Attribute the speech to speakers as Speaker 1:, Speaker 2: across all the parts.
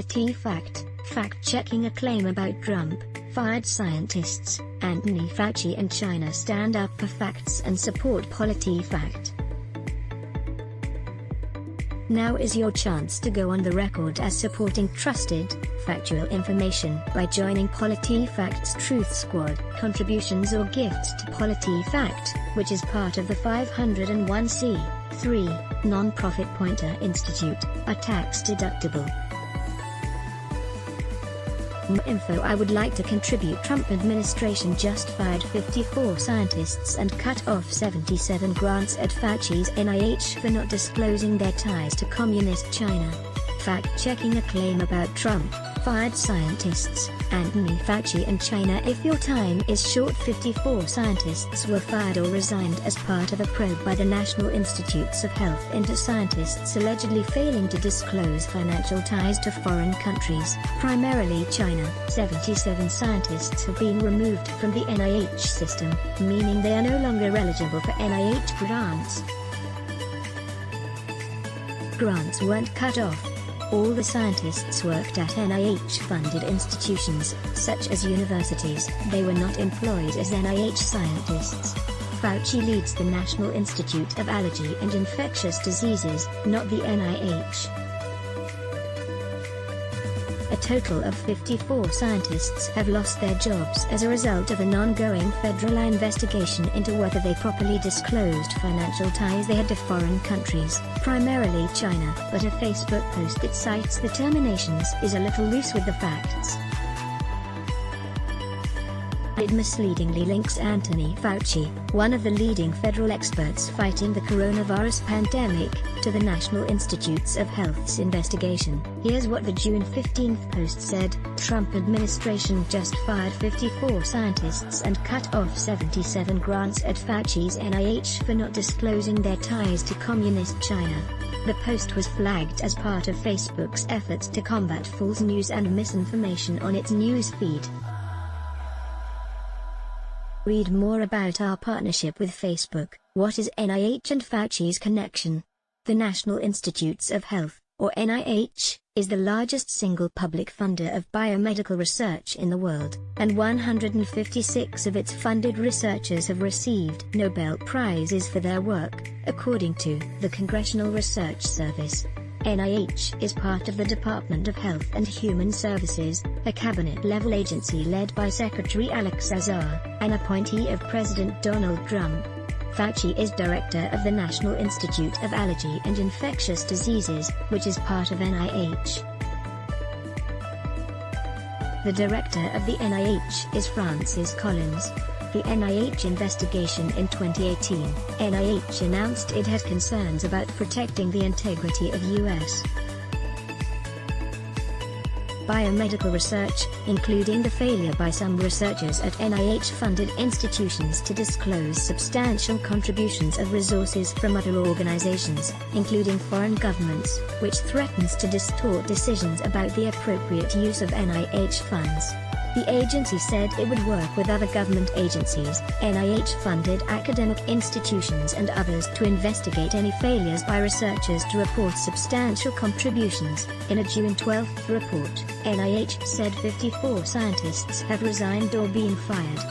Speaker 1: PolitiFact, fact-checking a claim about Trump, fired scientists, Anthony Fauci and China stand up for facts and support PolitiFact. Now is your chance to go on the record as supporting trusted, factual information by joining PolitiFact's Truth Squad. Contributions or gifts to PolitiFact, which is part of the 501c3 non-profit Poynter Institute, are tax-deductible. More info. I would like to contribute. Trump administration just fired 54 scientists and cut off 77 grants at Fauci's NIH for not disclosing their ties to communist China. Fact-checking a claim about Trump, fired scientists, Anthony Fauci and China. If your time is short, 54 scientists were fired or resigned as part of a probe by the National Institutes of Health into scientists allegedly failing to disclose financial ties to foreign countries, primarily China. 77 scientists have been removed from the NIH system, meaning they are no longer eligible for NIH grants. Grants weren't cut off. All the scientists worked at NIH-funded institutions, such as universities. They were not employed as NIH scientists. Fauci leads the National Institute of Allergy and Infectious Diseases, not the NIH. A total of 54 scientists have lost their jobs as a result of an ongoing federal investigation into whether they properly disclosed financial ties they had to foreign countries, primarily China. But a Facebook post that cites the terminations is a little loose with the facts. It misleadingly links Anthony Fauci, one of the leading federal experts fighting the coronavirus pandemic, to the National Institutes of Health's investigation. Here's what the June 15 post said: Trump administration just fired 54 scientists and cut off 77 grants at Fauci's NIH for not disclosing their ties to communist China. The post was flagged as part of Facebook's efforts to combat false news and misinformation on its news feed. Read more about our partnership with Facebook. What is NIH and Fauci's connection? The National Institutes of Health, or NIH, is the largest single public funder of biomedical research in the world, and 156 of its funded researchers have received Nobel Prizes for their work, according to the Congressional Research Service. NIH is part of the Department of Health and Human Services, a cabinet-level agency led by Secretary Alex Azar, an appointee of President Donald Trump. Fauci is director of the National Institute of Allergy and Infectious Diseases, which is part of NIH. The director of the NIH is Francis Collins. The NIH investigation in 2018, NIH announced it had concerns about protecting the integrity of U.S. biomedical research, including the failure by some researchers at NIH-funded institutions to disclose substantial contributions of resources from other organizations, including foreign governments, which threatens to distort decisions about the appropriate use of NIH funds. The agency said it would work with other government agencies, NIH-funded academic institutions and others to investigate any failures by researchers to report substantial contributions. In a June 12 report, NIH said 54 scientists have resigned or been fired.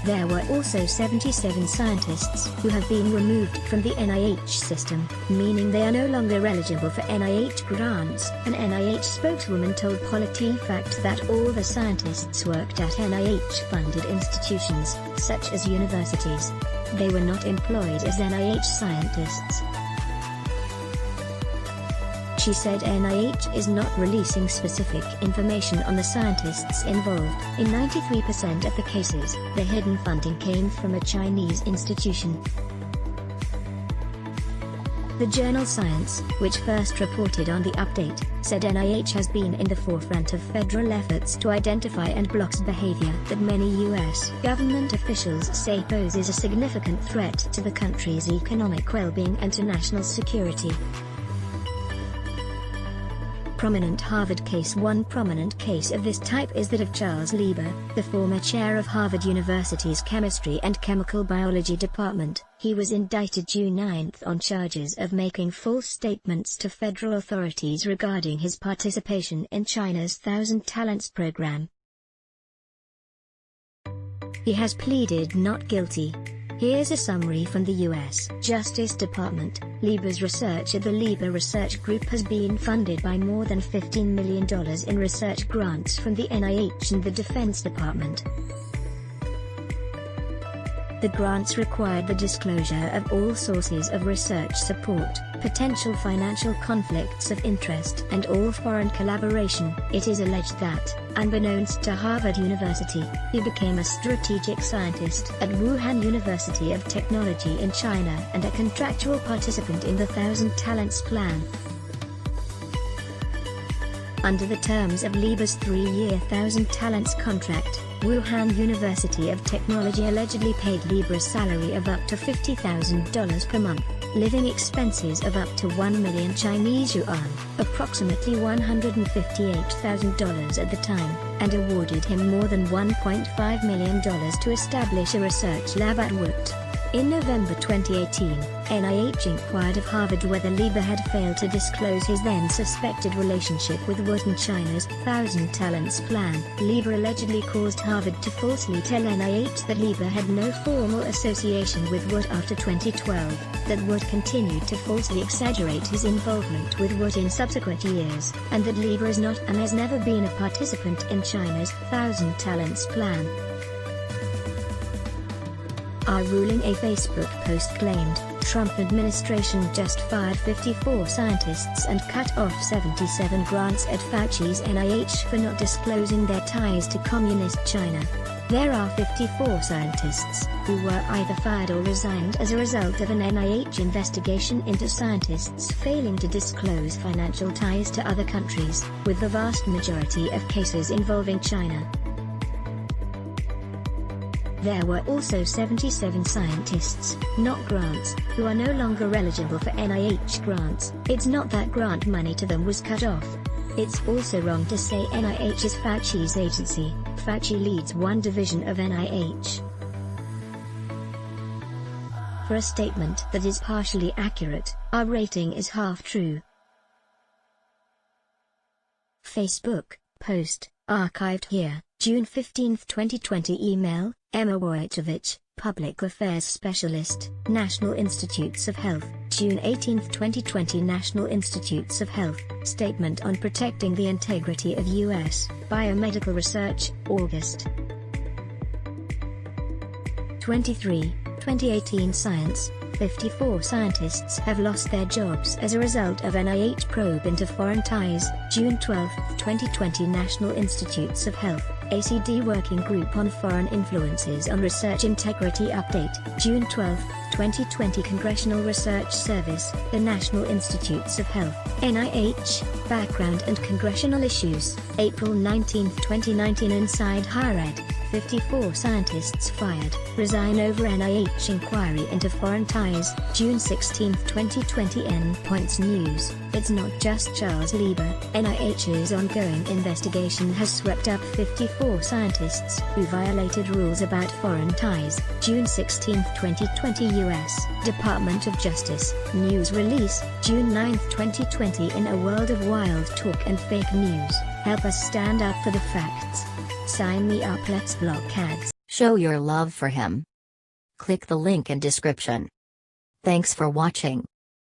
Speaker 1: There were also 77 scientists who have been removed from the NIH system, meaning they are no longer eligible for NIH grants. An NIH spokeswoman told PolitiFact that all the scientists worked at NIH-funded institutions, such as universities. They were not employed as NIH scientists. She said NIH is not releasing specific information on the scientists involved. In 93% of the cases, the hidden funding came from a Chinese institution. The journal Science, which first reported on the update, said NIH has been in the forefront of federal efforts to identify and block behavior that many U.S. government officials say poses a significant threat to the country's economic well-being and to national security. prominent Harvard case. One prominent case of this type is that of Charles Lieber, the former chair of Harvard University's Chemistry and Chemical Biology Department. He was indicted June 9 on charges of making false statements to federal authorities regarding his participation in China's Thousand Talents program. He has pleaded not guilty. Here's a summary from the U.S. Justice Department. Lieber's research at the Lieber Research Group has been funded by more than $15 million in research grants from the NIH and the Defense Department. The grants required the disclosure of all sources of research support, potential financial conflicts of interest, and all foreign collaboration. It is alleged that, unbeknownst to Harvard University, he became a strategic scientist at Wuhan University of Technology in China and a contractual participant in the Thousand Talents plan. Under the terms of Lieber's 3-year Thousand Talents contract, Wuhan University of Technology allegedly paid Lieber a salary of up to $50,000 per month, living expenses of up to 1 million Chinese yuan, approximately $158,000 at the time, and awarded him more than $1.5 million to establish a research lab at WUT. In November 2018, NIH inquired of Harvard whether Lieber had failed to disclose his then-suspected relationship with WUT and China's Thousand Talents plan. Lieber allegedly caused Harvard to falsely tell NIH that Lieber had no formal association with WUT after 2012, that WUT continued to falsely exaggerate his involvement with WUT in subsequent years, and that Lieber is not and has never been a participant in China's Thousand Talents plan. Our ruling. A Facebook post claimed, Trump administration just fired 54 scientists and cut off 77 grants at Fauci's NIH for not disclosing their ties to Communist China. There are 54 scientists who were either fired or resigned as a result of an NIH investigation into scientists failing to disclose financial ties to other countries, with the vast majority of cases involving China. There were also 77 scientists, not grants, who are no longer eligible for NIH grants. It's not that grant money to them was cut off. It's also wrong to say NIH is Fauci's agency. Fauci leads one division of NIH. For a statement that is partially accurate, our rating is half true. Facebook post, archived here, June 15, 2020. Email, Emma Wojtowicz, Public Affairs Specialist, National Institutes of Health, June 18, 2020. National Institutes of Health, Statement on Protecting the Integrity of U.S. Biomedical Research, August 23, 2018. Science, 54 scientists have lost their jobs as a result of NIH probe into foreign ties, June 12, 2020. National Institutes of Health, ACD Working Group on Foreign Influences on Research Integrity Update, June 12, 2020. Congressional Research Service, the National Institutes of Health, NIH, Background and Congressional Issues, April 19, 2019. Inside HireEd, 54 scientists fired, resign over NIH inquiry into foreign ties, June 16, 2020. Endpoints News. It's not just Charles Lieber. NIH's ongoing investigation has swept up 54 scientists who violated rules about foreign ties, June 16, 2020. U.S. Department of Justice. News release, June 9, 2020. In a world of wild talk and fake news, help us stand up for the facts. Sign me up. Let's block ads.
Speaker 2: Show your love for him. Click the link in description. Thanks for watching.